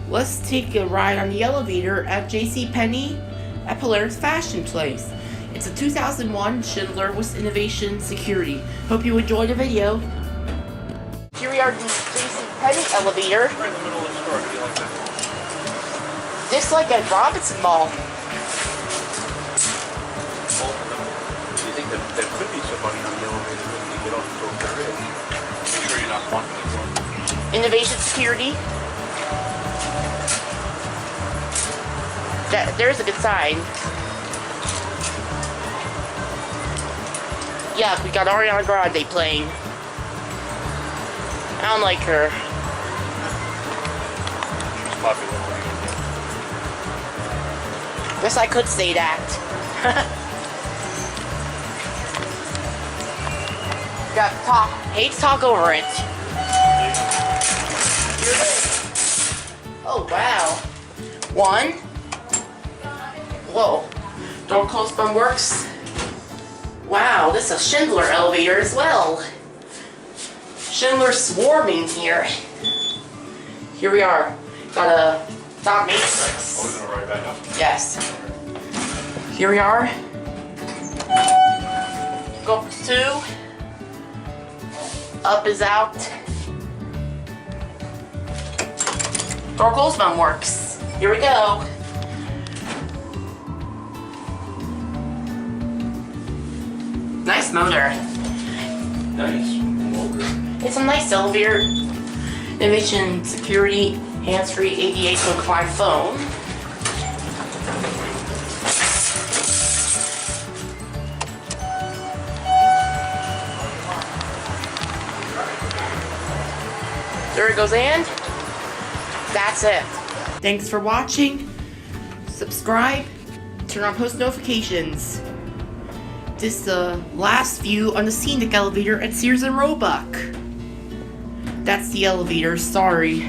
Let's take a ride on the elevator at JCPenney at Polaris Fashion Place. It's a 2001 Schindler with innovation security. Hope you enjoyed the video. Here we are in the JCPenney elevator. Right in the middle of the store. How do you like that? Just like at Robinson Mall. Do you think that there could be somebody on the elevator when you get off the door? There is. Make sure you're not blocking the door. Innovation security. There's a good sign. Yeah, we got Ariana Grande playing. I don't like her. She's popular. What are you Guess I could say that. Got to talk. Hate to talk over it. Oh wow. One. Whoa. Door close button works. Wow, this is a Schindler elevator as well. Schindler swarming here. Here we are. Got a dot matrix. Oh, we're gonna ride back up. Yes. Here we are. Go up to 2. Up is out. Door close button works. Here we go. Nice motor. Nice. It's a nice elevator. Innovation security, hands-free ADA compliant phone. There it goes, and that's it. Thanks for watching. Subscribe, turn on post notifications. This is the last view on the scenic elevator at Sears and Roebuck. That's the elevator, sorry.